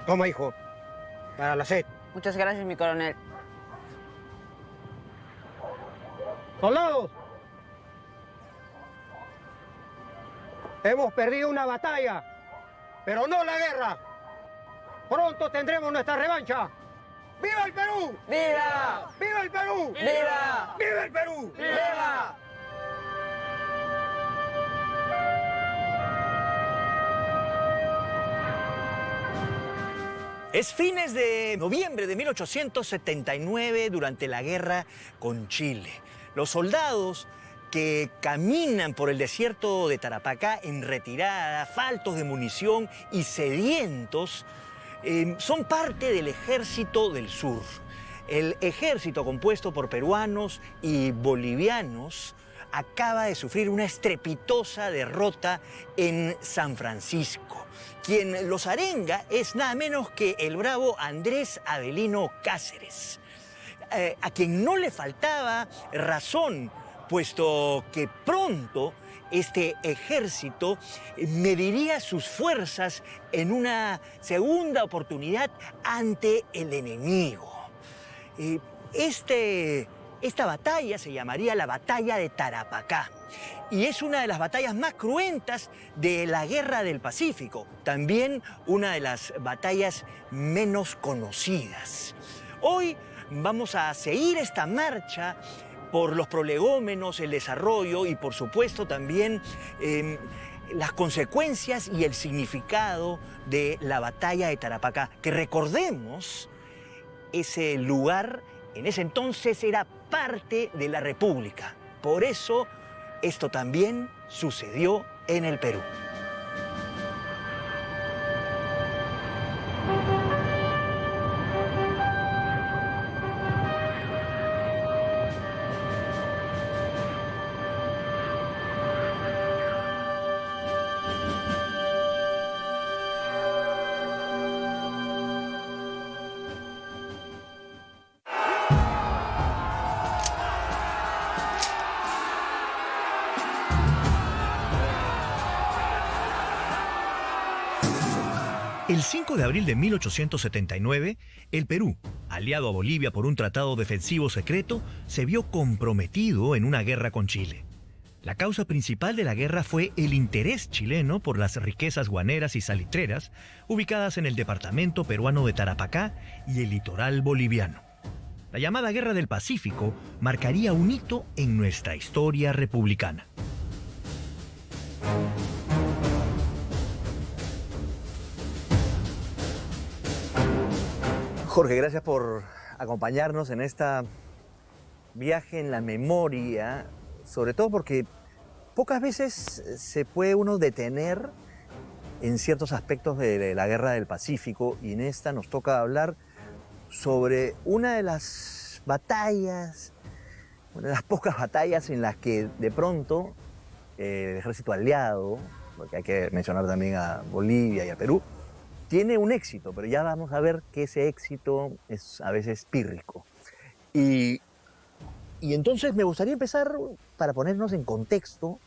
Toma, hijo, para la sed. Muchas gracias, mi coronel. ¡Soldados! Hemos perdido una batalla, pero no la guerra. Pronto tendremos nuestra revancha. ¡Viva el Perú! ¡Viva! ¡Viva el Perú! ¡Viva! ¡Viva el Perú! ¡Viva! Es fines de noviembre de 1879, durante la guerra con Chile. Los soldados que caminan por el desierto de Tarapacá en retirada, faltos de munición y sedientos, son parte del Ejército del Sur. El ejército, compuesto por peruanos y bolivianos, acaba de sufrir una estrepitosa derrota en San Francisco. Quien los arenga es nada menos que el bravo Andrés Avelino Cáceres, a quien no le faltaba razón, puesto que pronto este ejército mediría sus fuerzas en una segunda oportunidad ante el enemigo. Esta batalla se llamaría la Batalla de Tarapacá y es una de las batallas más cruentas de la Guerra del Pacífico, también una de las batallas menos conocidas. Hoy vamos a seguir esta marcha por los prolegómenos, el desarrollo y por supuesto también las consecuencias y el significado de la Batalla de Tarapacá, que recordemos, ese lugar en ese entonces era parte de la República. Por eso, esto también sucedió en el Perú. El 5 de abril de 1879, el Perú, aliado a Bolivia por un tratado defensivo secreto, se vio comprometido en una guerra con Chile. La causa principal de la guerra fue el interés chileno por las riquezas guaneras y salitreras ubicadas en el departamento peruano de Tarapacá y el litoral boliviano. La llamada Guerra del Pacífico marcaría un hito en nuestra historia republicana. Jorge, gracias por acompañarnos en este viaje en la memoria, sobre todo porque pocas veces se puede uno detener en ciertos aspectos de la Guerra del Pacífico, y en esta nos toca hablar sobre una de las batallas, una de las pocas batallas en las que de pronto el ejército aliado, porque hay que mencionar también a Bolivia y a Perú, tiene un éxito, pero ya vamos a ver que ese éxito es a veces pírrico. Y entonces me gustaría empezar, para ponernos en contexto,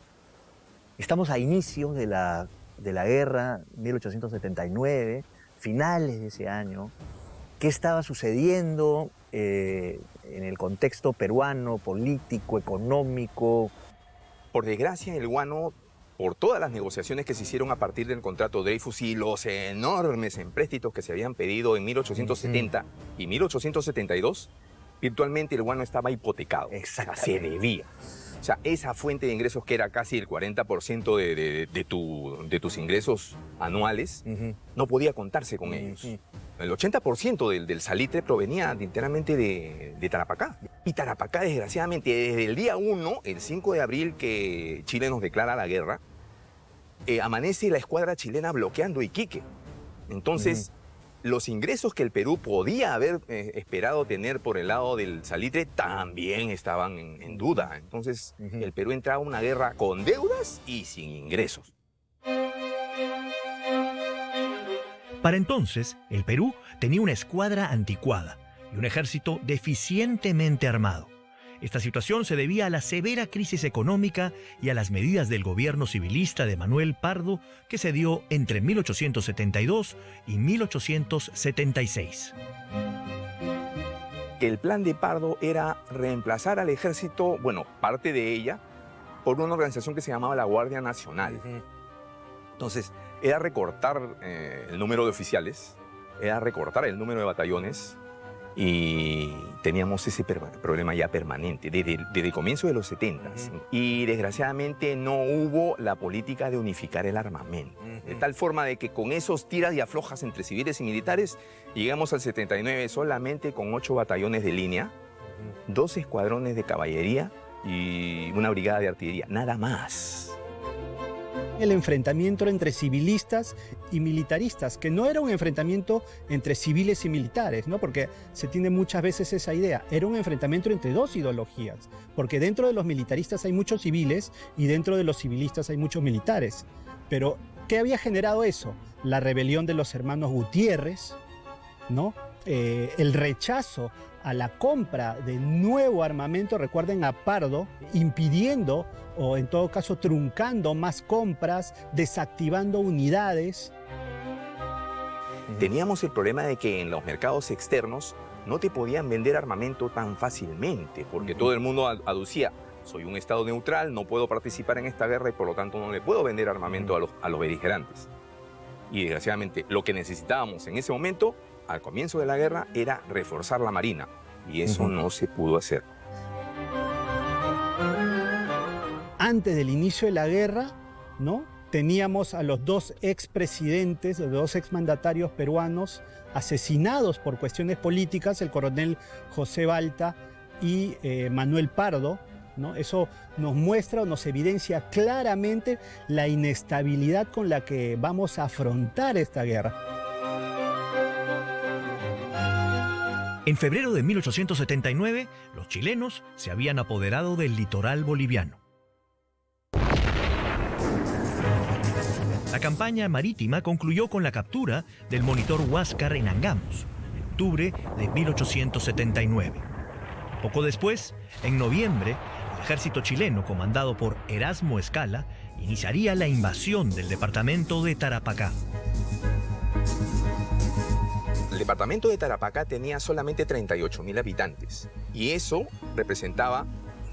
estamos a inicios de la guerra, 1879, finales de ese año. ¿Qué estaba sucediendo en el contexto peruano, político, económico? Por desgracia, el guano, por todas las negociaciones que se hicieron a partir del contrato Dreyfus y los enormes empréstitos que se habían pedido en 1870 y 1872, virtualmente el guano estaba hipotecado. Exactamente. Se debía. O sea, esa fuente de ingresos que era casi el 40% de tus ingresos anuales, no podía contarse con ellos. El 80% del salitre provenía enteramente de Tarapacá. Y Tarapacá, desgraciadamente, desde el día 1, el 5 de abril, que Chile nos declara la guerra, amanece la escuadra chilena bloqueando Iquique. Entonces, los ingresos que el Perú podía haber esperado tener por el lado del salitre también estaban en duda. Entonces, el Perú entraba a una guerra con deudas y sin ingresos. Para entonces, el Perú tenía una escuadra anticuada y un ejército deficientemente armado. Esta situación se debía a la severa crisis económica y a las medidas del gobierno civilista de Manuel Pardo que se dio entre 1872 y 1876. El plan de Pardo era reemplazar al ejército, bueno, parte de ella, por una organización que se llamaba la Guardia Nacional. Entonces, era recortar el número de oficiales, era recortar el número de batallones, y teníamos ese problema ya permanente desde el comienzo de los 70. Y desgraciadamente no hubo la política de unificar el armamento. De tal forma de que con esos tiras y aflojas entre civiles y militares, llegamos al 79 solamente con 8 batallones de línea, 2 escuadrones de caballería y una brigada de artillería, nada más. El enfrentamiento entre civilistas y militaristas, que no era un enfrentamiento entre civiles y militares, ¿no? Porque se tiene muchas veces esa idea. Era un enfrentamiento entre dos ideologías, porque dentro de los militaristas hay muchos civiles y dentro de los civilistas hay muchos militares. Pero, ¿qué había generado eso? La rebelión de los hermanos Gutiérrez, ¿no? El rechazo a la compra de nuevo armamento, recuerden a Pardo, impidiendo o en todo caso truncando más compras, desactivando unidades. Teníamos el problema de que en los mercados externos no te podían vender armamento tan fácilmente, porque todo el mundo aducía, soy un estado neutral, no puedo participar en esta guerra y por lo tanto no le puedo vender armamento a los beligerantes. Y desgraciadamente lo que necesitábamos en ese momento, al comienzo de la guerra, era reforzar la marina, y eso no se pudo hacer. Antes del inicio de la guerra, ¿no? Teníamos a los dos expresidentes, los dos exmandatarios peruanos asesinados por cuestiones políticas, el coronel José Balta y Manuel Pardo, ¿no? Eso nos muestra o nos evidencia claramente la inestabilidad con la que vamos a afrontar esta guerra. En febrero de 1879, los chilenos se habían apoderado del litoral boliviano. La campaña marítima concluyó con la captura del monitor Huáscar en Angamos, en octubre de 1879. Poco después, en noviembre, el ejército chileno, comandado por Erasmo Escala, iniciaría la invasión del departamento de Tarapacá. El departamento de Tarapacá tenía solamente 38.000 habitantes, y eso representaba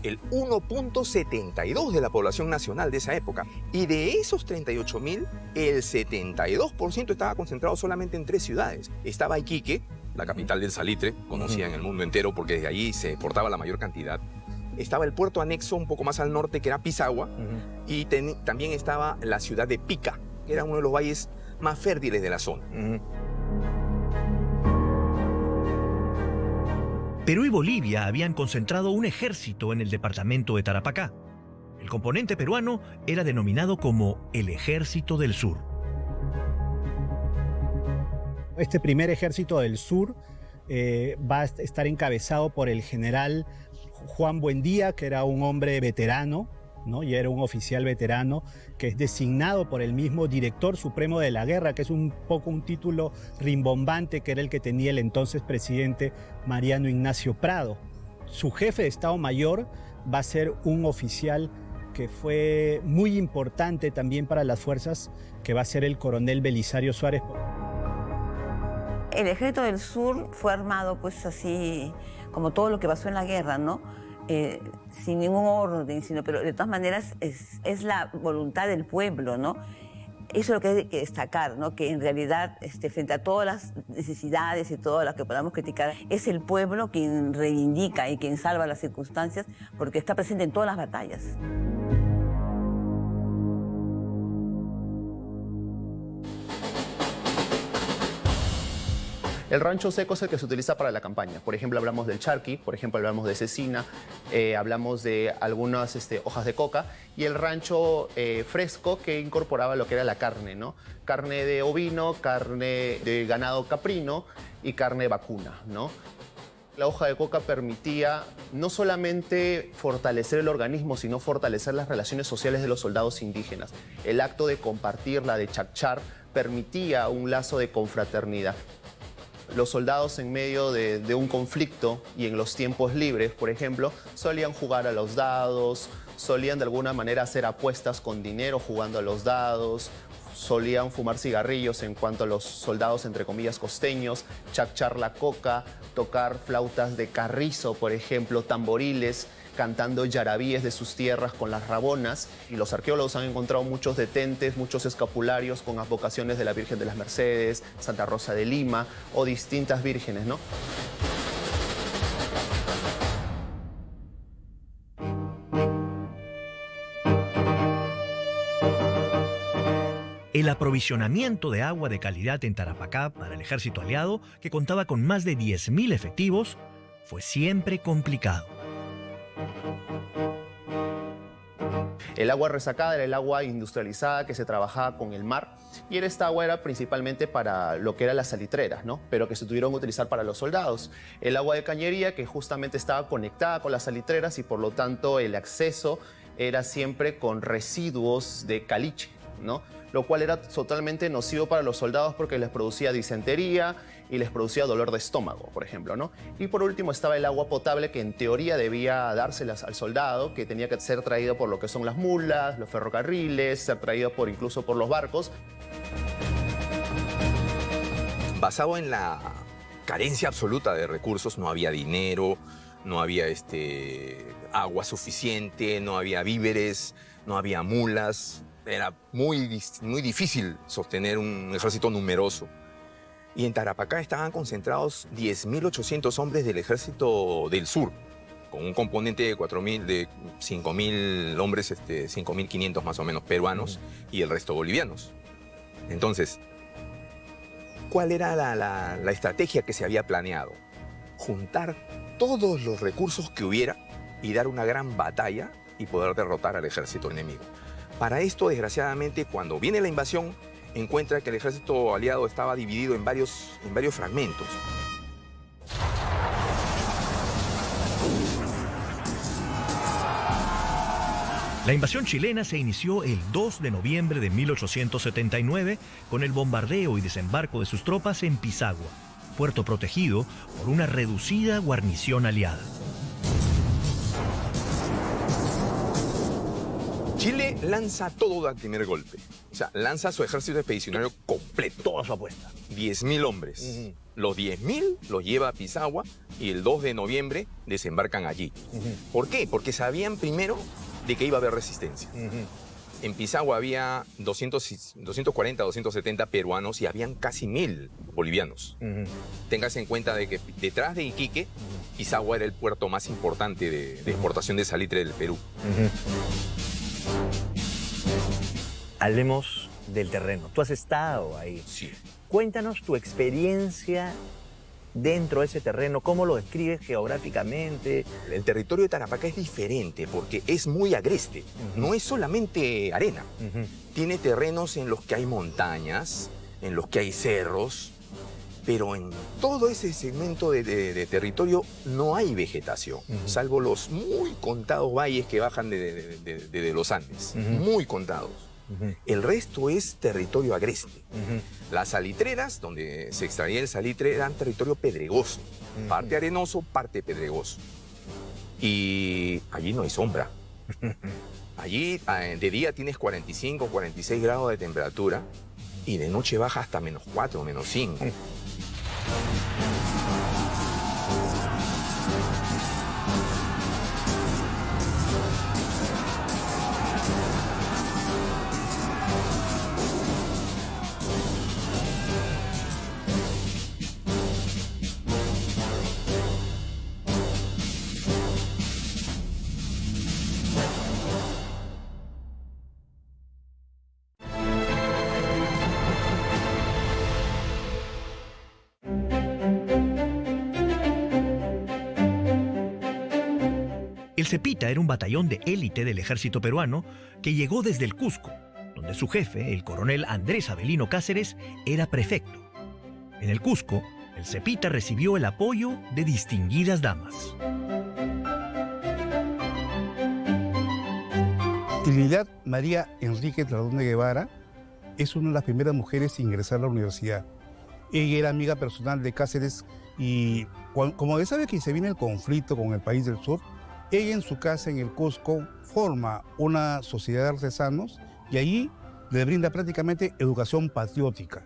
el 1.72 de la población nacional de esa época. Y de esos 38.000, el 72% estaba concentrado solamente en 3 ciudades. Estaba Iquique, la capital del salitre, conocida en el mundo entero porque desde allí se exportaba la mayor cantidad. Estaba el puerto anexo un poco más al norte, que era Pisagua, y también estaba la ciudad de Pica, que era uno de los valles más fértiles de la zona. Perú y Bolivia habían concentrado un ejército en el departamento de Tarapacá. El componente peruano era denominado como el Ejército del Sur. Este primer ejército del sur va a estar encabezado por el general Juan Buendía, que era un hombre veterano, ¿no? Y era un oficial veterano que es designado por el mismo director supremo de la guerra, que es un poco un título rimbombante, que era el que tenía el entonces presidente Mariano Ignacio Prado. Su jefe de Estado Mayor va a ser un oficial que fue muy importante también para las fuerzas, que va a ser el coronel Belisario Suárez. El Ejército del Sur fue armado pues así como todo lo que pasó en la guerra, ¿no? Sin ningún orden, pero de todas maneras es la voluntad del pueblo, ¿no? Eso es lo que hay que destacar, ¿no? Que en realidad, frente a todas las necesidades y todo lo que podamos criticar, es el pueblo quien reivindica y quien salva las circunstancias, porque está presente en todas las batallas. El rancho seco es el que se utiliza para la campaña. Por ejemplo, hablamos del charqui, por ejemplo, hablamos de cecina, hablamos de algunas hojas de coca, y el rancho fresco, que incorporaba lo que era la carne, ¿no? Carne de ovino, carne de ganado caprino y carne vacuna, ¿no? La hoja de coca permitía no solamente fortalecer el organismo, sino fortalecer las relaciones sociales de los soldados indígenas. El acto de compartirla, de chacchar, permitía un lazo de confraternidad. Los soldados en medio de un conflicto y en los tiempos libres, por ejemplo, solían jugar a los dados, solían de alguna manera hacer apuestas con dinero jugando a los dados, solían fumar cigarrillos en cuanto a los soldados, entre comillas, costeños, chachar la coca, tocar flautas de carrizo, por ejemplo, tamboriles, cantando yarabíes de sus tierras con las rabonas. Y los arqueólogos han encontrado muchos detentes, muchos escapularios con advocaciones de la Virgen de las Mercedes, Santa Rosa de Lima o distintas vírgenes, ¿no? El aprovisionamiento de agua de calidad en Tarapacá para el ejército aliado, que contaba con más de 10.000 efectivos, fue siempre complicado. El agua resacada era el agua industrializada que se trabajaba con el mar, y esta agua era principalmente para lo que eran las salitreras, ¿no? Pero que se tuvieron que utilizar para los soldados. El agua de cañería, que justamente estaba conectada con las salitreras, y por lo tanto el acceso era siempre con residuos de caliche, ¿no? Lo cual era totalmente nocivo para los soldados porque les producía disentería y les producía dolor de estómago, por ejemplo, ¿no? Y por último estaba el agua potable, que en teoría debía dárselas al soldado, que tenía que ser traído por lo que son las mulas, los ferrocarriles, ser traído incluso por los barcos. Basado en la carencia absoluta de recursos, no había dinero, no había agua suficiente, no había víveres, no había mulas. Era muy difícil sostener un ejército numeroso. Y en Tarapacá estaban concentrados 10.800 hombres del ejército del sur, con un componente de 5.000 hombres, 5.500 más o menos peruanos, y el resto bolivianos. Entonces, ¿cuál era la estrategia que se había planeado? Juntar todos los recursos que hubiera y dar una gran batalla y poder derrotar al ejército enemigo. Para esto, desgraciadamente, cuando viene la invasión, encuentra que el ejército aliado estaba dividido en varios fragmentos. La invasión chilena se inició el 2 de noviembre de 1879 con el bombardeo y desembarco de sus tropas en Pisagua, puerto protegido por una reducida guarnición aliada. Chile lanza todo al primer golpe. O sea, lanza su ejército expedicionario completo. Toda su apuesta. 10.000 hombres. Los 10.000 los lleva a Pisagua y el 2 de noviembre desembarcan allí. ¿Por qué? Porque sabían primero de que iba a haber resistencia. En Pisagua había 240, 270 peruanos y habían casi 1.000 bolivianos. Téngase en cuenta de que detrás de Iquique, Pisagua era el puerto más importante de exportación de salitre del Perú. Hablemos del terreno. Tú has estado ahí. Sí. Cuéntanos tu experiencia dentro de ese terreno, cómo lo describes geográficamente. El territorio de Tarapacá es diferente porque es muy agreste. No es solamente arena. Tiene terrenos en los que hay montañas, en los que hay cerros, pero en todo ese segmento de territorio no hay vegetación, salvo los muy contados valles que bajan de los Andes, muy contados. El resto es territorio agreste. Las salitreras, donde se extraía el salitre, eran territorio pedregoso, parte arenoso, parte pedregoso. Y allí no hay sombra. Allí de día tienes 45, 46 grados de temperatura y de noche baja hasta -4, -5. El Cepita era un batallón de élite del ejército peruano que llegó desde el Cusco, donde su jefe, el coronel Andrés Avelino Cáceres, era prefecto. En el Cusco, el Cepita recibió el apoyo de distinguidas damas. Trinidad María Enrique Tardón de Guevara es una de las primeras mujeres en ingresar a la universidad. Ella era amiga personal de Cáceres y como ya sabe que se viene el conflicto con el país del sur, ella en su casa en el Cusco forma una sociedad de artesanos y allí le brinda prácticamente educación patriótica.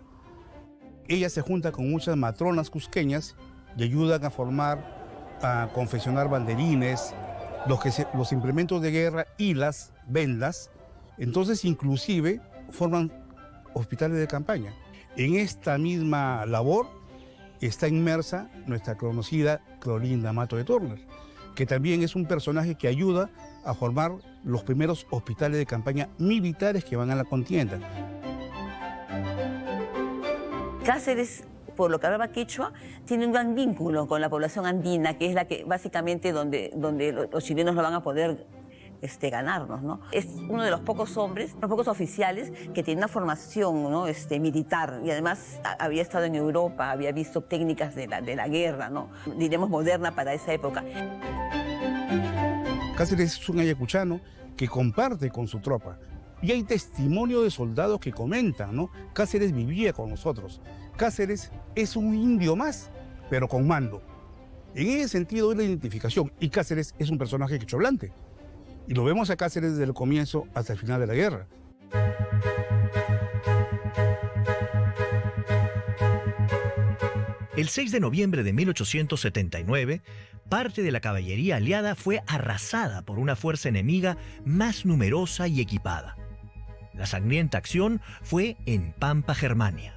Ella se junta con muchas matronas cusqueñas y ayudan a formar, a confeccionar banderines, los implementos de guerra y las vendas. Entonces, inclusive, forman hospitales de campaña. En esta misma labor está inmersa nuestra conocida Clorinda Mato de Turner, que también es un personaje que ayuda a formar los primeros hospitales de campaña militares que van a la contienda. Cáceres, por lo que hablaba quechua, tiene un gran vínculo con la población andina, que es la que básicamente donde los chilenos no van a poder ganarnos, ¿no? Es uno de los pocos hombres, los pocos oficiales que tiene una formación, ¿no? militar, y además había estado en Europa, había visto técnicas de la guerra, ¿no? Diremos moderna para esa época. Cáceres es un ayacuchano que comparte con su tropa. Y hay testimonio de soldados que comentan, ¿no? Cáceres vivía con nosotros. Cáceres es un indio más, pero con mando. En ese sentido es la identificación. Y Cáceres es un personaje quechohablante. Y lo vemos a Cáceres desde el comienzo hasta el final de la guerra. El 6 de noviembre de 1879, parte de la caballería aliada fue arrasada por una fuerza enemiga más numerosa y equipada. La sangrienta acción fue en Pampa, Germania.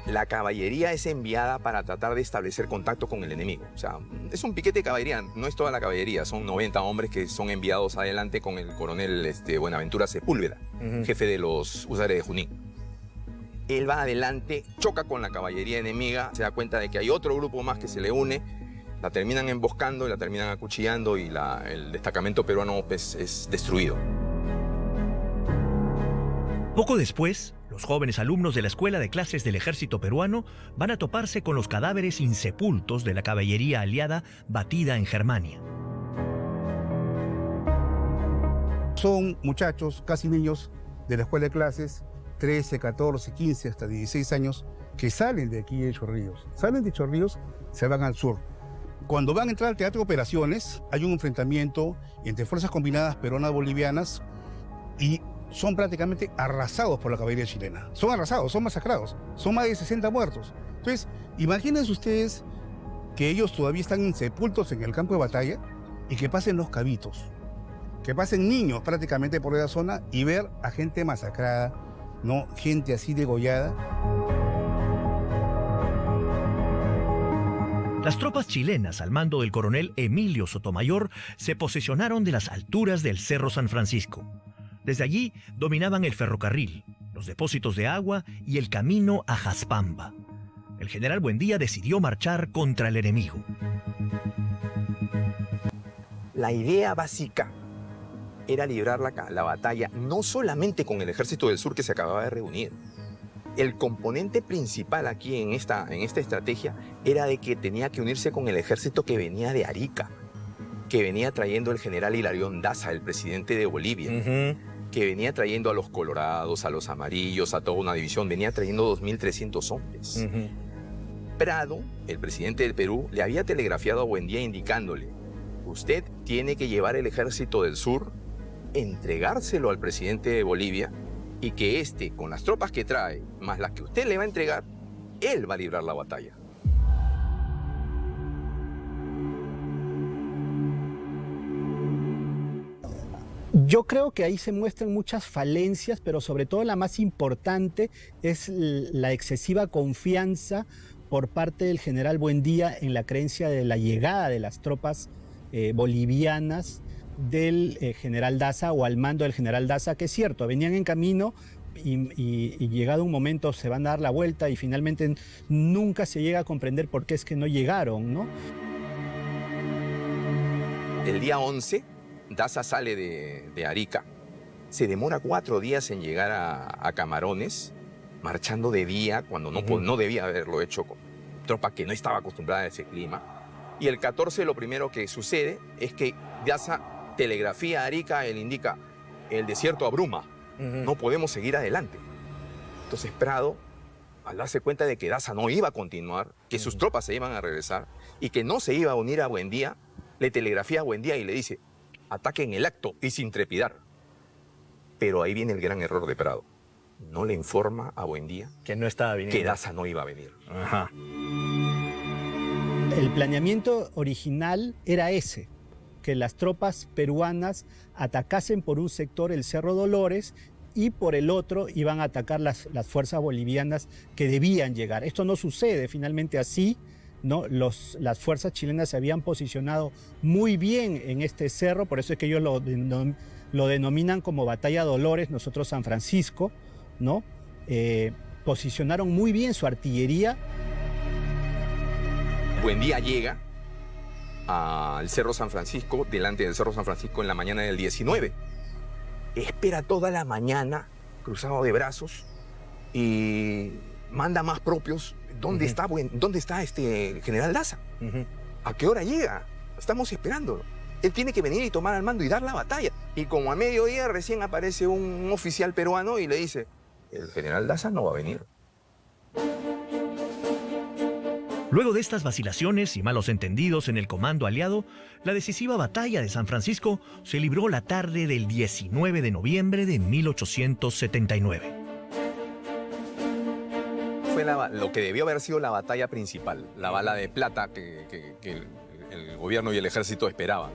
La caballería es enviada para tratar de establecer contacto con el enemigo. O sea, es un piquete de caballería, no es toda la caballería, son 90 hombres que son enviados adelante con el coronel Buenaventura Sepúlveda, jefe de los húsares de Junín. Él va adelante, choca con la caballería enemiga, se da cuenta de que hay otro grupo más que se le une, la terminan emboscando y la terminan acuchillando y el destacamento peruano pues, es destruido. Poco después, los jóvenes alumnos de la Escuela de Clases del Ejército Peruano van a toparse con los cadáveres insepultos de la caballería aliada batida en Germania. Son muchachos, casi niños, de la Escuela de Clases, 13, 14, 15, hasta 16 años, que salen de aquí de Chorrillos. Salen de Chorrillos, se van al sur. Cuando van a entrar al Teatro de Operaciones, hay un enfrentamiento entre fuerzas combinadas peruanas-bolivianas y son prácticamente arrasados por la caballería chilena. Son arrasados, son masacrados, son más de 60 muertos. Entonces, imagínense ustedes que ellos todavía están insepultos en el campo de batalla y que pasen los cabitos, que pasen niños prácticamente por esa zona y ver a gente masacrada, ¿no? Gente así degollada. Las tropas chilenas al mando del coronel Emilio Sotomayor se posesionaron de las alturas del Cerro San Francisco. Desde allí dominaban el ferrocarril, los depósitos de agua y el camino a Jaspamba. El general Buendía decidió marchar contra el enemigo. La idea básica era librar la batalla no solamente con el ejército del sur que se acababa de reunir. El componente principal aquí en esta estrategia era de que tenía que unirse con el ejército que venía de Arica, que venía trayendo el general Hilarión Daza, el presidente de Bolivia, que venía trayendo a los colorados, a los amarillos, a toda una división, venía trayendo 2.300 hombres. Prado, el presidente del Perú, le había telegrafiado a Buendía indicándole: usted tiene que llevar el ejército del sur, entregárselo al presidente de Bolivia y que con las tropas que trae, más las que usted le va a entregar, él va a librar la batalla. Yo creo que ahí se muestran muchas falencias, pero sobre todo la más importante es la excesiva confianza por parte del general Buendía en la creencia de la llegada de las tropas bolivianas del general Daza o al mando del general Daza, que es cierto, venían en camino y llegado un momento se van a dar la vuelta y finalmente nunca se llega a comprender por qué es que no llegaron, ¿no? El día 11, Daza sale de Arica, se demora 4 días en llegar a Camarones, marchando de día cuando no debía haberlo hecho con tropa que no estaba acostumbrada a ese clima. Y el 14 lo primero que sucede es que Daza telegrafía a Arica, él indica: el desierto abruma, no podemos seguir adelante. Entonces Prado, al darse cuenta de que Daza no iba a continuar, que sus tropas se iban a regresar y que no se iba a unir a Buendía, le telegrafía a Buendía y le dice, ataque en el acto y sin trepidar. Pero ahí viene el gran error de Prado. No le informa a Buendía que no estaba viniendo. Que Daza no iba a venir. Ajá. El planeamiento original era ese, que las tropas peruanas atacasen por un sector el Cerro Dolores y por el otro iban a atacar las fuerzas bolivianas que debían llegar. Esto no sucede finalmente así, ¿no? Las fuerzas chilenas se habían posicionado muy bien en este cerro, por eso es que ellos lo denominan como Batalla Dolores, nosotros San Francisco, ¿no? Posicionaron muy bien su artillería. Buendía llega al Cerro San Francisco, delante del Cerro San Francisco en la mañana del 19. Espera toda la mañana, cruzado de brazos, y manda más propios. ¿Dónde está este general Daza? ¿A qué hora llega? Estamos esperándolo. Él tiene que venir y tomar al mando y dar la batalla. Y como a mediodía recién aparece un oficial peruano y le dice, el general Daza no va a venir. Luego de estas vacilaciones y malos entendidos en el comando aliado, la decisiva batalla de San Francisco se libró la tarde del 19 de noviembre de 1879. Fue lo que debió haber sido la batalla principal, la bala de plata que el gobierno y el ejército esperaban.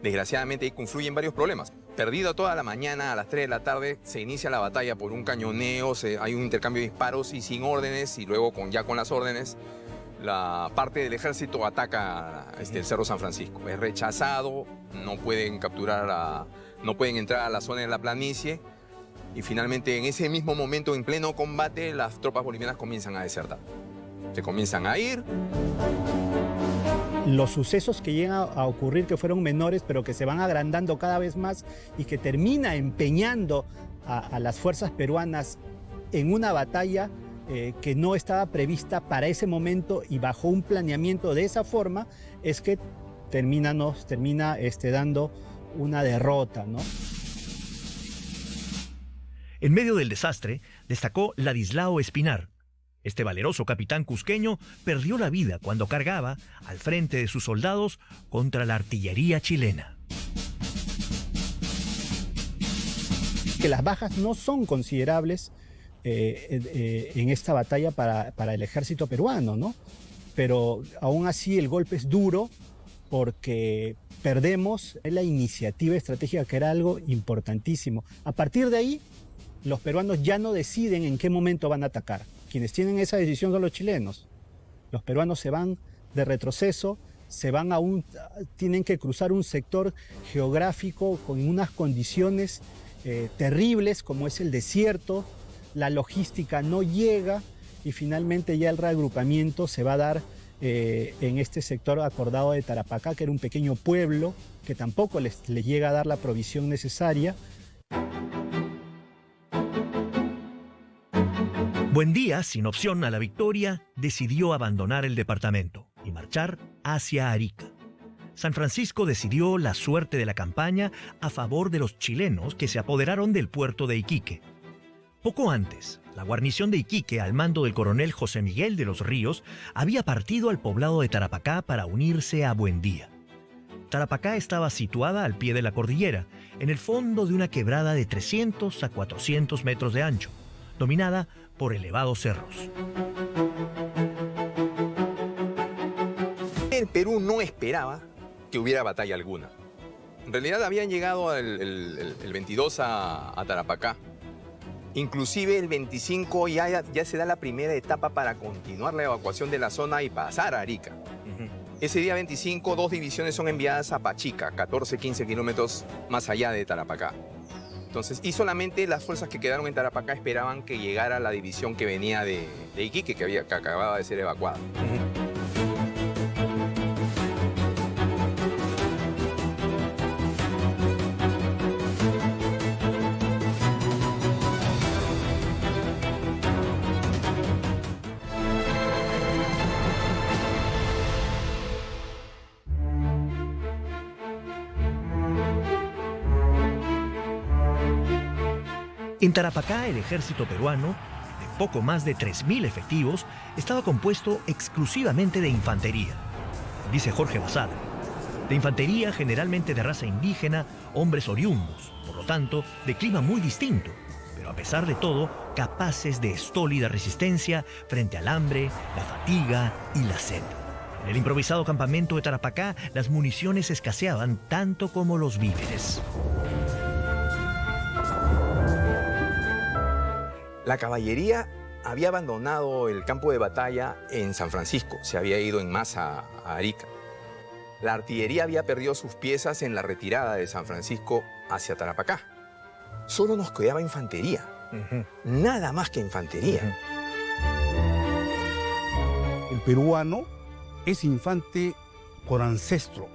Desgraciadamente ahí confluyen varios problemas. Perdido toda la mañana, a las 3 de la tarde, se inicia la batalla por un cañoneo, hay un intercambio de disparos y sin órdenes, y luego ya con las órdenes, la parte del ejército ataca el Cerro San Francisco. Es rechazado, no pueden no pueden entrar a la zona de la planicie, y finalmente en ese mismo momento, en pleno combate, las tropas bolivianas comienzan a desertar. Se comienzan a ir. Los sucesos que llegan a ocurrir, que fueron menores, pero que se van agrandando cada vez más y que termina empeñando a las fuerzas peruanas en una batalla que no estaba prevista para ese momento y bajo un planeamiento de esa forma, es que termina dando una derrota, ¿no? En medio del desastre, destacó Ladislao Espinar. Este valeroso capitán cusqueño perdió la vida cuando cargaba al frente de sus soldados contra la artillería chilena. Que las bajas no son considerables en esta batalla para el ejército peruano, ¿no? Pero aún así el golpe es duro porque perdemos la iniciativa estratégica, que era algo importantísimo. A partir de ahí, los peruanos ya no deciden en qué momento van a atacar. Quienes tienen esa decisión son los chilenos. Los peruanos se van de retroceso, tienen que cruzar un sector geográfico con unas condiciones terribles, como es el desierto. La logística no llega y finalmente ya el reagrupamiento se va a dar en este sector acordado de Tarapacá, que era un pequeño pueblo que tampoco les llega a dar la provisión necesaria. Buendía, sin opción a la victoria, decidió abandonar el departamento y marchar hacia Arica. San Francisco decidió la suerte de la campaña a favor de los chilenos que se apoderaron del puerto de Iquique. Poco antes, la guarnición de Iquique, al mando del coronel José Miguel de los Ríos, había partido al poblado de Tarapacá para unirse a Buendía. Tarapacá estaba situada al pie de la cordillera, en el fondo de una quebrada de 300 a 400 metros de ancho, dominada por elevados cerros. El Perú no esperaba que hubiera batalla alguna. En realidad habían llegado el 22 a Tarapacá. Inclusive el 25 ya se da la primera etapa para continuar la evacuación de la zona y pasar a Arica. Ese día 25, 2 divisiones son enviadas a Pachica, 14-15 kilómetros más allá de Tarapacá. Entonces, y solamente las fuerzas que quedaron en Tarapacá esperaban que llegara la división que venía de Iquique, que acababa de ser evacuada. En Tarapacá, el ejército peruano, de poco más de 3.000 efectivos, estaba compuesto exclusivamente de infantería. Dice Jorge Basadre, de infantería generalmente de raza indígena, hombres oriundos, por lo tanto, de clima muy distinto, pero a pesar de todo, capaces de estólida resistencia frente al hambre, la fatiga y la sed. En el improvisado campamento de Tarapacá, las municiones escaseaban tanto como los víveres. La caballería había abandonado el campo de batalla en San Francisco, se había ido en masa a Arica. La artillería había perdido sus piezas en la retirada de San Francisco hacia Tarapacá. Solo nos quedaba infantería, nada más que infantería. El peruano es infante por ancestro.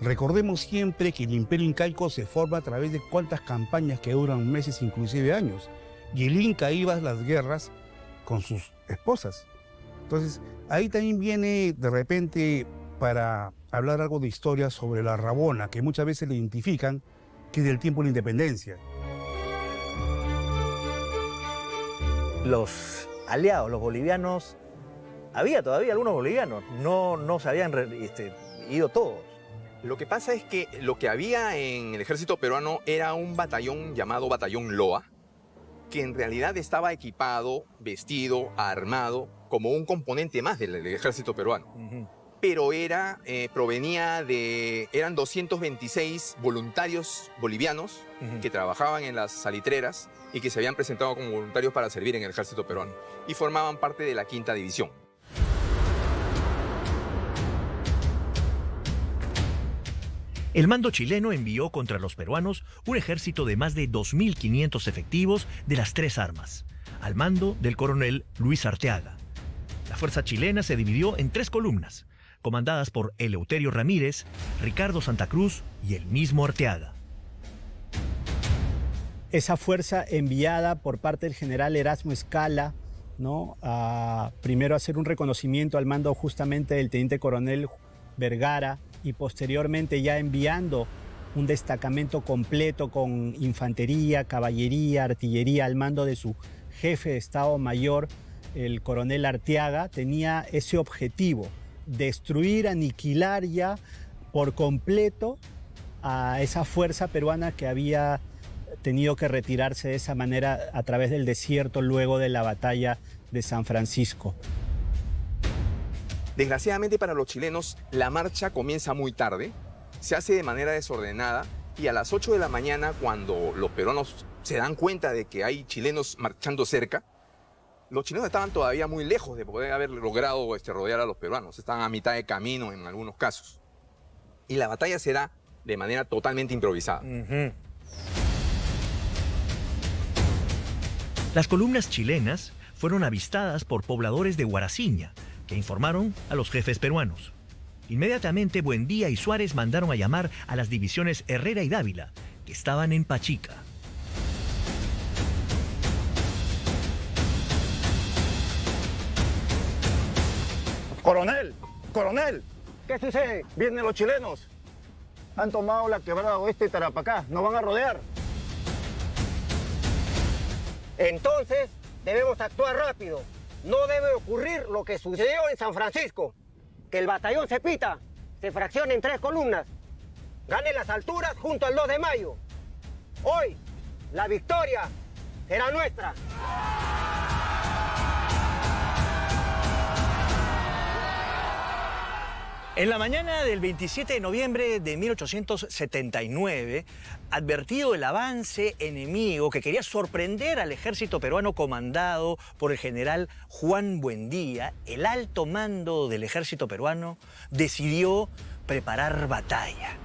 Recordemos siempre que el imperio incaico se forma a través de cuantas campañas que duran meses, inclusive años. Y el Inca iba a las guerras con sus esposas. Entonces, ahí también viene de repente para hablar algo de historia sobre la Rabona, que muchas veces le identifican que es del tiempo de la independencia. Los aliados, los bolivianos, había todavía algunos bolivianos, no se habían ido todos. Lo que pasa es que lo que había en el ejército peruano era un batallón llamado Batallón Loa, que en realidad estaba equipado, vestido, armado, como un componente más del ejército peruano. Pero eran 226 voluntarios bolivianos que trabajaban en las salitreras y que se habían presentado como voluntarios para servir en el ejército peruano y formaban parte de la 5ª División. El mando chileno envió contra los peruanos un ejército de más de 2.500 efectivos de las 3 armas, al mando del coronel Luis Arteaga. La fuerza chilena se dividió en 3 columnas, comandadas por Eleuterio Ramírez, Ricardo Santa Cruz y el mismo Arteaga. Esa fuerza enviada por parte del general Erasmo Escala, ¿no?, primero a hacer un reconocimiento al mando justamente del teniente coronel Vergara, y posteriormente ya enviando un destacamento completo con infantería, caballería, artillería al mando de su jefe de Estado Mayor, el coronel Arteaga, tenía ese objetivo: destruir, aniquilar ya por completo a esa fuerza peruana que había tenido que retirarse de esa manera a través del desierto luego de la batalla de San Francisco. Desgraciadamente para los chilenos, la marcha comienza muy tarde, se hace de manera desordenada y a las 8 de la mañana, cuando los peruanos se dan cuenta de que hay chilenos marchando cerca, los chilenos estaban todavía muy lejos de poder haber logrado rodear a los peruanos, estaban a mitad de camino en algunos casos. Y la batalla se da de manera totalmente improvisada. Las columnas chilenas fueron avistadas por pobladores de Guaraciña, que informaron a los jefes peruanos. Inmediatamente Buendía y Suárez mandaron a llamar a las divisiones Herrera y Dávila, que estaban en Pachica. ¡Coronel! ¡Coronel! ¿Qué sucede? Vienen los chilenos. Han tomado la quebrada oeste de Tarapacá. Nos van a rodear. Entonces, debemos actuar rápido. No debe ocurrir lo que sucedió en San Francisco, que el batallón Cepita se fracciona en 3 columnas, gane las alturas junto al 2 de mayo. Hoy, la victoria será nuestra. En la mañana del 27 de noviembre de 1879, advertido el avance enemigo que quería sorprender al ejército peruano comandado por el general Juan Buendía, el alto mando del ejército peruano decidió preparar batalla.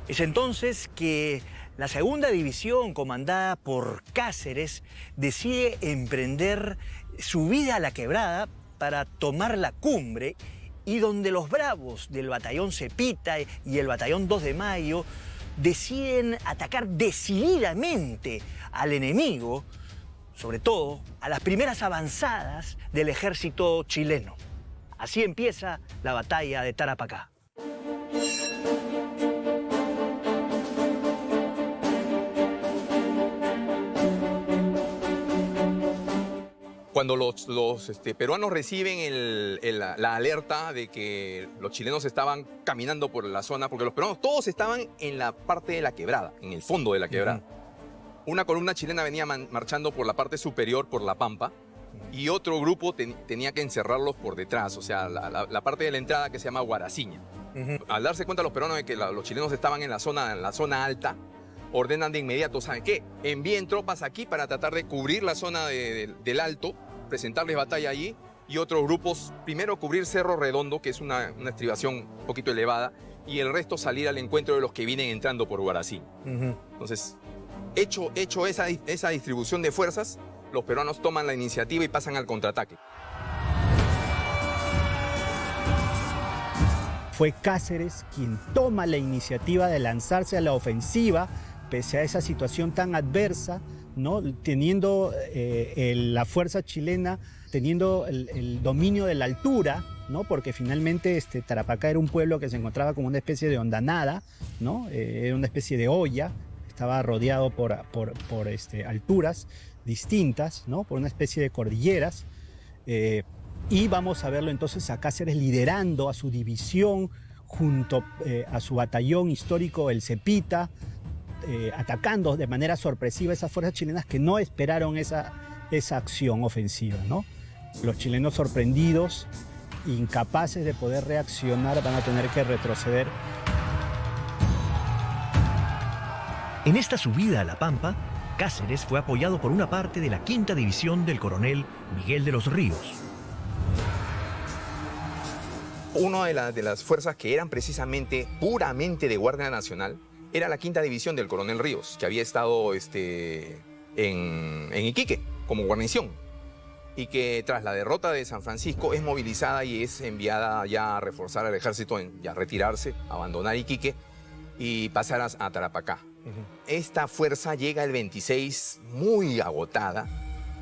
Es entonces que la 2ª División, comandada por Cáceres, decide emprender su vida a la quebrada para tomar la cumbre, y donde los bravos del batallón Cepita y el batallón 2 de Mayo deciden atacar decididamente al enemigo, sobre todo a las primeras avanzadas del ejército chileno. Así empieza la batalla de Tarapacá. Cuando los peruanos reciben la alerta de que los chilenos estaban caminando por la zona, porque los peruanos todos estaban en la parte de la quebrada, en el fondo de la quebrada. Una columna chilena venía marchando por la parte superior, por la pampa, y otro grupo tenía que encerrarlos por detrás, o sea, la parte de la entrada que se llama Guaraciña. Al darse cuenta los peruanos de que los chilenos estaban en la zona alta, ordenan de inmediato, ¿saben qué? Envíen tropas aquí para tratar de cubrir la zona del alto, presentarles batalla allí, y otros grupos, primero cubrir Cerro Redondo, que es una estribación un poquito elevada, y el resto salir al encuentro de los que vienen entrando por Guaraciña. Entonces, hecho esa distribución de fuerzas, los peruanos toman la iniciativa y pasan al contraataque. Fue Cáceres quien toma la iniciativa de lanzarse a la ofensiva, pese a esa situación tan adversa, ¿no? Teniendo la fuerza chilena, teniendo el dominio de la altura, ¿no? Porque finalmente Tarapacá era un pueblo que se encontraba como una especie de hondanada, ¿no? Era una especie de olla, estaba rodeado por alturas distintas, ¿no? Por una especie de cordilleras. Y vamos a verlo entonces a Cáceres liderando a su división junto a su batallón histórico, el Cepita, atacando de manera sorpresiva a esas fuerzas chilenas que no esperaron esa acción ofensiva, ¿no? Los chilenos sorprendidos, incapaces de poder reaccionar, van a tener que retroceder. En esta subida a la Pampa, Cáceres fue apoyado por una parte de la 5ª División del coronel Miguel de los Ríos. Una de las fuerzas que eran precisamente puramente de Guardia Nacional era la 5ª División del coronel Ríos, que había estado en Iquique como guarnición, y que tras la derrota de San Francisco es movilizada y es enviada ya a reforzar al ejército, ya retirarse, abandonar Iquique y pasar a Tarapacá. Esta fuerza llega el 26 muy agotada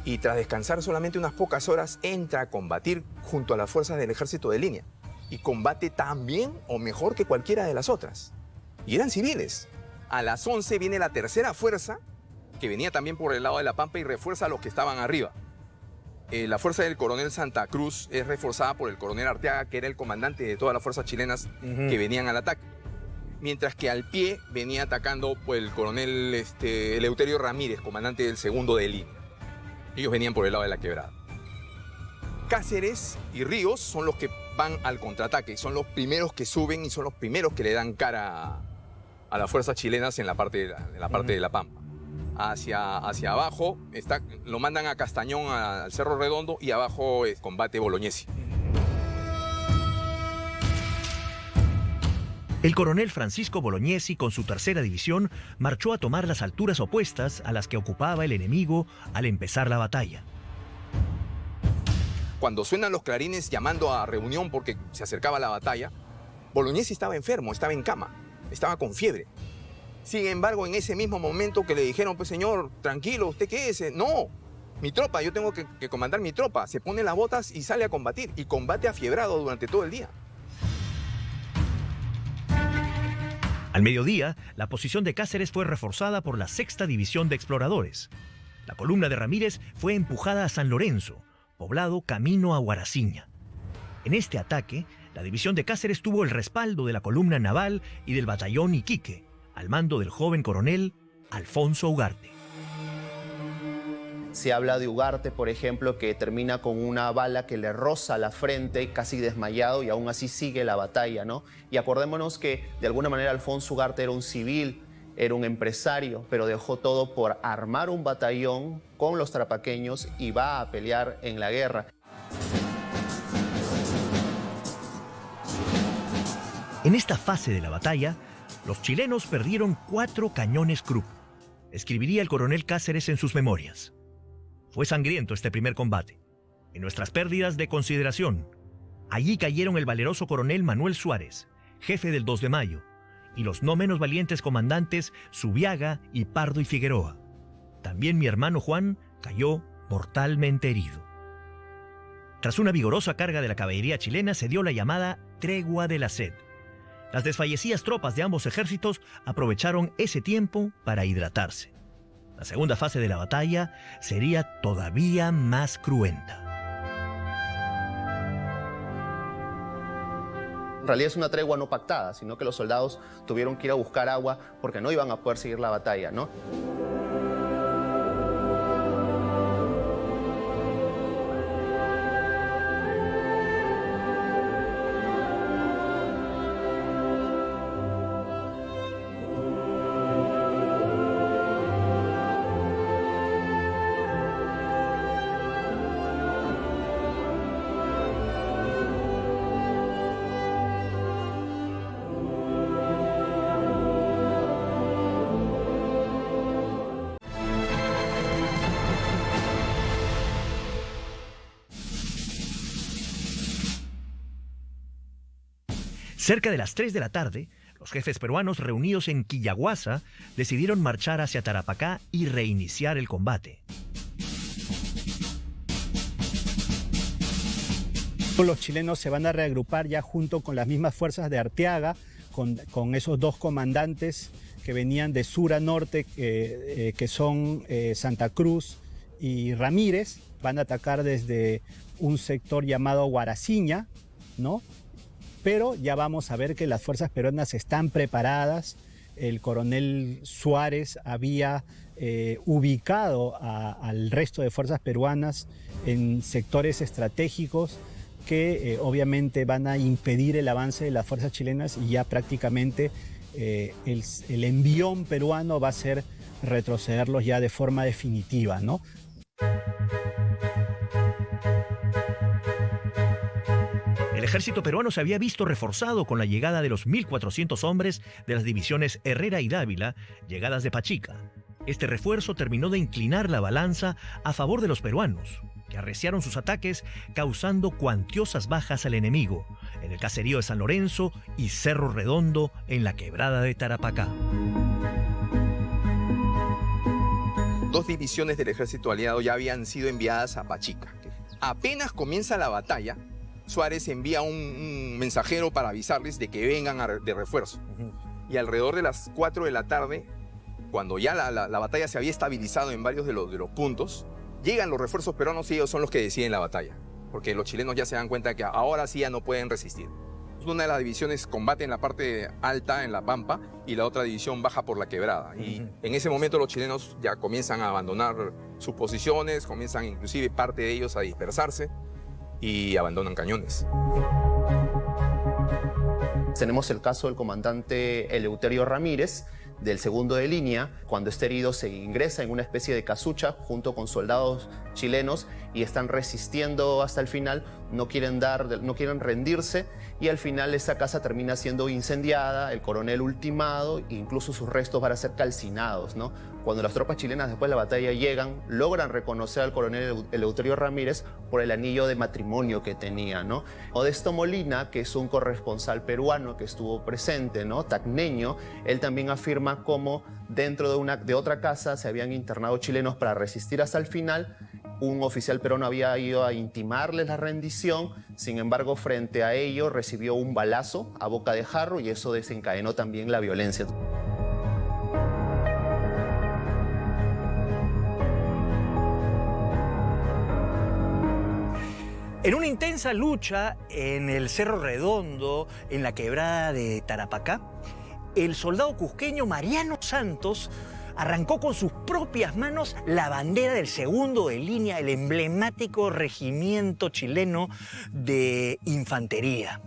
y tras descansar solamente unas pocas horas entra a combatir junto a las fuerzas del ejército de línea y combate tan bien o mejor que cualquiera de las otras. Y eran civiles. A las 11 viene la 3ª fuerza que venía también por el lado de la Pampa y refuerza a los que estaban arriba. La fuerza del coronel Santa Cruz es reforzada por el coronel Arteaga, que era el comandante de todas las fuerzas chilenas que venían al ataque. Mientras que al pie venía atacando pues, el coronel Eleuterio Ramírez, comandante del 2º de línea. Ellos venían por el lado de la quebrada. Cáceres y Ríos son los que van al contraataque, son los primeros que suben y son los primeros que le dan cara a las fuerzas chilenas en la parte de la Pampa. Hacia abajo lo mandan a Castañón, al Cerro Redondo, y abajo combate Bolognesi. El coronel Francisco Bolognesi, con su 3ª División, marchó a tomar las alturas opuestas a las que ocupaba el enemigo al empezar la batalla. Cuando suenan los clarines llamando a reunión porque se acercaba la batalla, Bolognesi estaba enfermo, estaba en cama, estaba con fiebre. Sin embargo, en ese mismo momento que le dijeron, pues señor, tranquilo, ¿usted qué es? No, mi tropa, yo tengo que comandar mi tropa. Se pone las botas y sale a combatir, y combate afiebrado durante todo el día. Al mediodía, la posición de Cáceres fue reforzada por la 6ª División de Exploradores. La columna de Ramírez fue empujada a San Lorenzo, poblado camino a Guaraciña. En este ataque, la división de Cáceres tuvo el respaldo de la columna naval y del batallón Iquique, al mando del joven coronel Alfonso Ugarte. Se habla de Ugarte, por ejemplo, que termina con una bala que le roza la frente, casi desmayado, y aún así sigue la batalla, ¿no? Y acordémonos que, de alguna manera, Alfonso Ugarte era un civil, era un empresario, pero dejó todo por armar un batallón con los tarapaqueños y va a pelear en la guerra. En esta fase de la batalla, los chilenos perdieron 4 cañones Krupp, escribiría el coronel Cáceres en sus memorias. Fue sangriento este primer combate. En nuestras pérdidas de consideración, allí cayeron el valeroso coronel Manuel Suárez, jefe del 2 de Mayo, y los no menos valientes comandantes Zubiaga y Pardo y Figueroa. También mi hermano Juan cayó mortalmente herido. Tras una vigorosa carga de la caballería chilena se dio la llamada tregua de la sed. Las desfallecidas tropas de ambos ejércitos aprovecharon ese tiempo para hidratarse. La segunda fase de la batalla sería todavía más cruenta. En realidad es una tregua no pactada, sino que los soldados tuvieron que ir a buscar agua porque no iban a poder seguir la batalla, ¿no? Cerca de las 3 de la tarde, los jefes peruanos reunidos en Quillaguasa decidieron marchar hacia Tarapacá y reiniciar el combate. Los chilenos se van a reagrupar ya junto con las mismas fuerzas de Arteaga, con esos dos comandantes que venían de sur a norte, que son Santa Cruz y Ramírez. Van a atacar desde un sector llamado Guaraciña, ¿no? Pero ya vamos a ver que las fuerzas peruanas están preparadas. El coronel Suárez había ubicado al resto de fuerzas peruanas en sectores estratégicos que obviamente van a impedir el avance de las fuerzas chilenas, y ya prácticamente el envión peruano va a ser retrocederlos ya de forma definitiva, ¿no? El ejército peruano se había visto reforzado con la llegada de los 1.400 hombres de las divisiones Herrera y Dávila, llegadas de Pachica. Este refuerzo terminó de inclinar la balanza a favor de los peruanos, que arreciaron sus ataques causando cuantiosas bajas al enemigo en el caserío de San Lorenzo y Cerro Redondo en la quebrada de Tarapacá. 2 divisiones del ejército aliado ya habían sido enviadas a Pachica. Apenas comienza la batalla, Suárez envía un mensajero para avisarles de que vengan de refuerzo. Y alrededor de las 4 de la tarde, cuando ya la batalla se había estabilizado en varios de los puntos, llegan los refuerzos peruanos y ellos son los que deciden la batalla. Porque los chilenos ya se dan cuenta que ahora sí ya no pueden resistir. Una de las divisiones combate en la parte alta, en la Pampa, y la otra división baja por la quebrada. Y en ese momento los chilenos ya comienzan a abandonar sus posiciones, comienzan inclusive parte de ellos a dispersarse y abandonan cañones. Tenemos el caso del comandante Eleuterio Ramírez, del segundo de línea. Cuando este herido se ingresa en una especie de casucha junto con soldados chilenos y están resistiendo hasta el final, no quieren rendirse, y al final esa casa termina siendo incendiada, el coronel ultimado, e incluso sus restos van a ser calcinados, ¿no? Cuando las tropas chilenas después de la batalla llegan, logran reconocer al coronel Eleuterio Ramírez por el anillo de matrimonio que tenía, ¿no? Modesto Molina, que es un corresponsal peruano que estuvo presente, ¿no? Tacneño, él también afirma cómo dentro de otra casa se habían internado chilenos para resistir hasta el final. Un oficial peruano había ido a intimarles la rendición, sin embargo, frente a ello recibió un balazo a boca de jarro y eso desencadenó también la violencia. En una intensa lucha en el Cerro Redondo, en la quebrada de Tarapacá, el soldado cusqueño Mariano Santos arrancó con sus propias manos la bandera del segundo de línea, el emblemático regimiento chileno de infantería.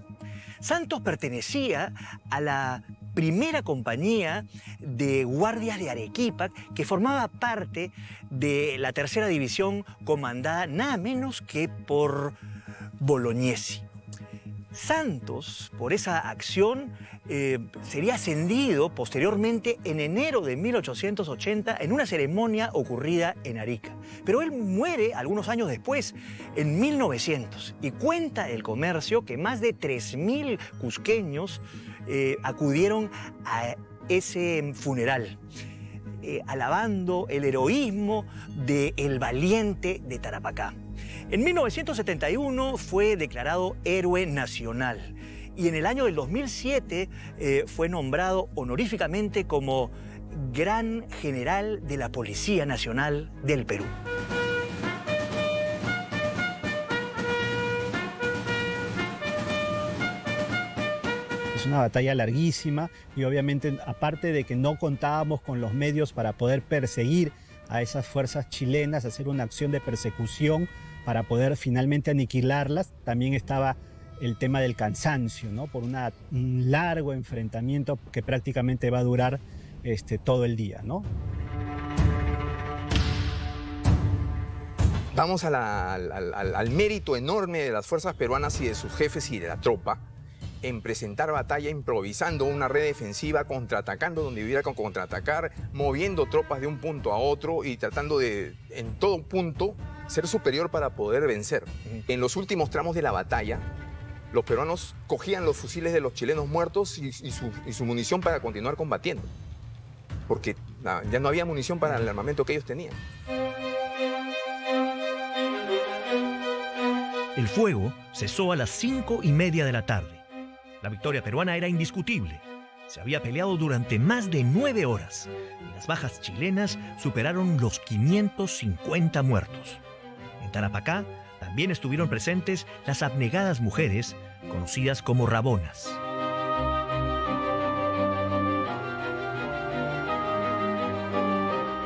Santos pertenecía a la primera compañía de guardias de Arequipa, que formaba parte de la tercera división comandada nada menos que por Bolognesi. Santos, por esa acción, sería ascendido posteriormente en enero de 1880 en una ceremonia ocurrida en Arica. Pero él muere algunos años después, en 1900, y cuenta el comercio que más de 3.000 cusqueños acudieron a ese funeral, alabando el heroísmo del valiente de Tarapacá. En 1971 fue declarado héroe nacional y en el año del 2007 fue nombrado honoríficamente como Gran General de la Policía Nacional del Perú. Es una batalla larguísima y obviamente, aparte de que no contábamos con los medios para poder perseguir a esas fuerzas chilenas, hacer una acción de persecución para poder finalmente aniquilarlas, también estaba el tema del cansancio, ¿no? Por un largo enfrentamiento que prácticamente va a durar todo el día, ¿no? Vamos al mérito enorme de las fuerzas peruanas y de sus jefes y de la tropa en presentar batalla improvisando una red defensiva, contraatacando donde hubiera que contraatacar, moviendo tropas de un punto a otro y tratando de, en todo punto, ser superior para poder vencer. En los últimos tramos de la batalla, los peruanos cogían los fusiles de los chilenos muertos y su munición para continuar combatiendo, porque ya no había munición para el armamento que ellos tenían. El fuego cesó a las 5:30 de la tarde. La victoria peruana era indiscutible. Se había peleado durante más de 9 horas y las bajas chilenas superaron los 550 muertos. En Tarapacá también estuvieron presentes las abnegadas mujeres, conocidas como rabonas.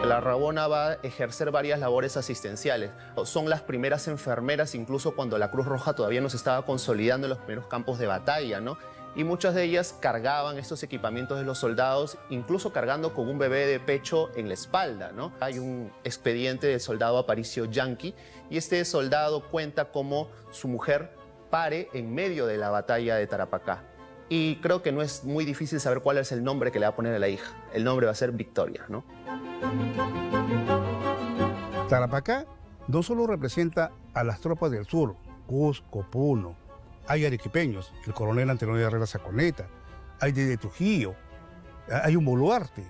La Rabona va a ejercer varias labores asistenciales. Son las primeras enfermeras, incluso cuando la Cruz Roja todavía no se estaba consolidando en los primeros campos de batalla, ¿no? Y muchas de ellas cargaban estos equipamientos de los soldados, incluso cargando con un bebé de pecho en la espalda, ¿no? Hay un expediente del soldado Aparicio Yanqui, y este soldado cuenta cómo su mujer pare en medio de la batalla de Tarapacá. Y creo que no es muy difícil saber cuál es el nombre que le va a poner a la hija. El nombre va a ser Victoria, ¿no? Tarapacá no solo representa a las tropas del sur, Cusco, Puno, hay arequipeños, el coronel Antonio Herrera Saconeta, hay de Trujillo, hay un Boluarte,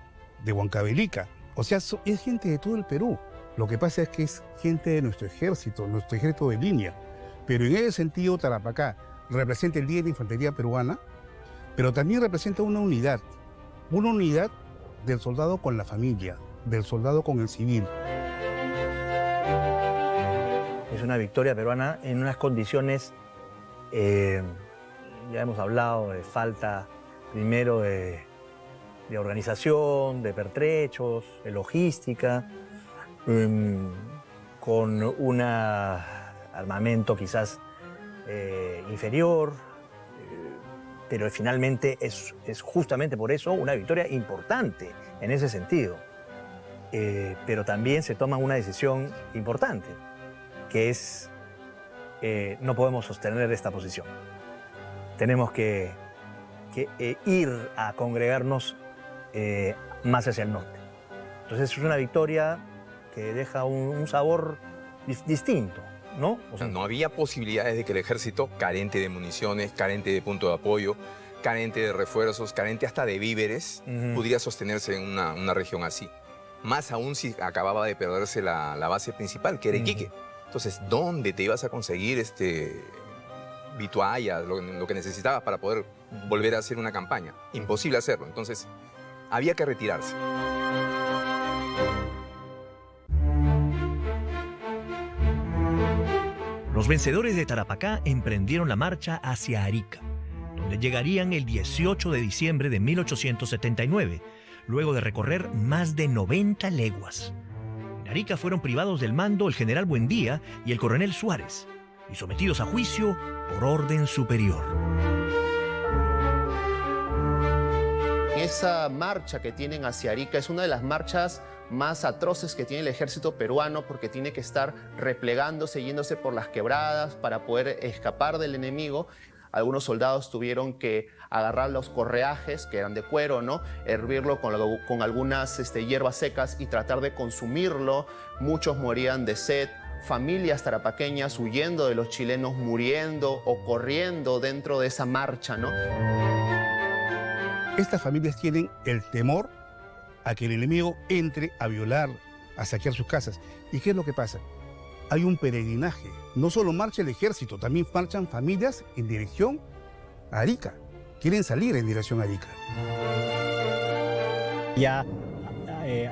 de Huancavelica, o sea, es gente de todo el Perú. Lo que pasa es que es gente de nuestro ejército de línea, pero en ese sentido Tarapacá representa el Día de la Infantería Peruana, pero también representa una unidad del soldado con la familia, del soldado con el civil. Es una victoria peruana en unas condiciones, ya hemos hablado de falta primero de organización, de pertrechos, de logística, con un armamento quizás inferior, pero finalmente es justamente por eso una victoria importante en ese sentido. Pero también se toma una decisión importante, que es no podemos sostener esta posición. Tenemos que ir a congregarnos más hacia el norte. Entonces es una victoria que deja un sabor distinto, ¿no? O sea, no había posibilidades de que el ejército, carente de municiones, carente de punto de apoyo, carente de refuerzos, carente hasta de víveres, pudiera sostenerse en una región así. Más aún si acababa de perderse la base principal, que era Iquique. Entonces, ¿dónde te ibas a conseguir vitualla, lo que necesitabas para poder volver a hacer una campaña? Imposible hacerlo. Entonces, había que retirarse. Los vencedores de Tarapacá emprendieron la marcha hacia Arica, donde llegarían el 18 de diciembre de 1879, luego de recorrer más de 90 leguas. En Arica fueron privados del mando el general Buendía y el coronel Suárez, y sometidos a juicio por orden superior. Esa marcha que tienen hacia Arica es una de las marchas más atroces que tiene el ejército peruano, porque tiene que estar replegándose, yéndose por las quebradas para poder escapar del enemigo. Algunos soldados tuvieron que agarrar los correajes, que eran de cuero, ¿no? Hervirlo con algunas hierbas secas y tratar de consumirlo. Muchos morían de sed. Familias tarapaqueñas huyendo de los chilenos, muriendo o corriendo dentro de esa marcha, ¿no? Estas familias tienen el temor a que el enemigo entre a violar, a saquear sus casas. ¿Y qué es lo que pasa? Hay un peregrinaje. No solo marcha el ejército, también marchan familias en dirección a Arica, quieren salir en dirección a Arica. Ya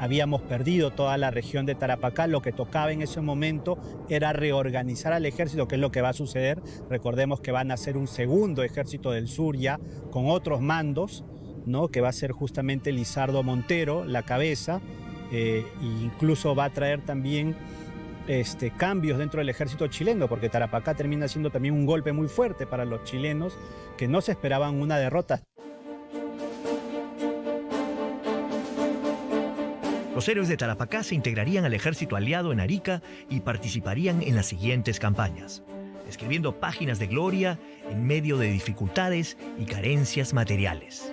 habíamos perdido toda la región de Tarapacá, lo que tocaba en ese momento era reorganizar al ejército, que es lo que va a suceder. Recordemos que van a hacer un segundo ejército del sur ya con otros mandos, ¿no? Que va a ser justamente Lizardo Montero, la cabeza, e incluso va a traer también cambios dentro del ejército chileno, porque Tarapacá termina siendo también un golpe muy fuerte para los chilenos que no se esperaban una derrota. Los héroes de Tarapacá se integrarían al ejército aliado en Arica y participarían en las siguientes campañas, escribiendo páginas de gloria en medio de dificultades y carencias materiales.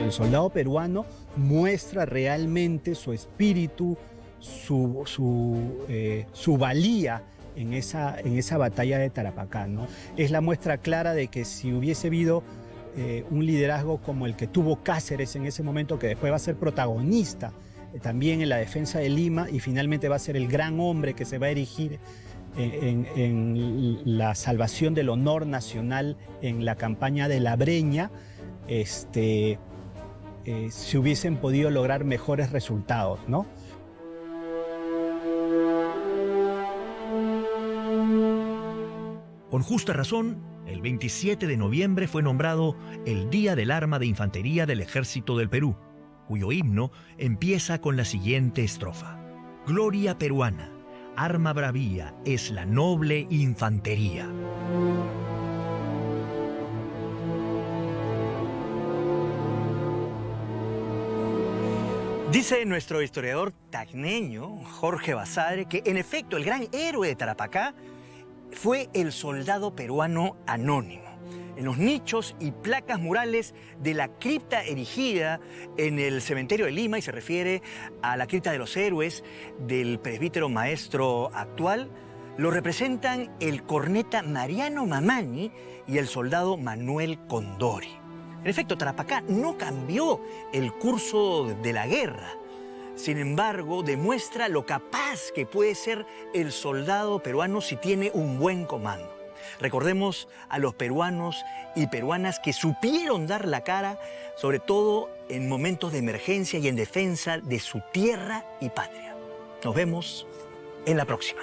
El soldado peruano muestra realmente su espíritu, su valía en esa batalla de Tarapacá, ¿no? Es la muestra clara de que si hubiese habido un liderazgo como el que tuvo Cáceres en ese momento, que después va a ser protagonista también en la defensa de Lima y finalmente va a ser el gran hombre que se va a erigir en la salvación del honor nacional en la campaña de La Breña, se hubiesen podido lograr mejores resultados, ¿no? Con justa razón, el 27 de noviembre fue nombrado el Día del Arma de Infantería del Ejército del Perú, cuyo himno empieza con la siguiente estrofa. Gloria peruana, arma bravía, es la noble infantería. Dice nuestro historiador tacneño, Jorge Basadre, que en efecto el gran héroe de Tarapacá fue el soldado peruano anónimo. En los nichos y placas murales de la cripta erigida en el cementerio de Lima, y se refiere a la cripta de los héroes del presbítero maestro actual, lo representan el corneta Mariano Mamani y el soldado Manuel Condori. En efecto, Tarapacá no cambió el curso de la guerra. Sin embargo, demuestra lo capaz que puede ser el soldado peruano si tiene un buen comando. Recordemos a los peruanos y peruanas que supieron dar la cara, sobre todo en momentos de emergencia y en defensa de su tierra y patria. Nos vemos en la próxima.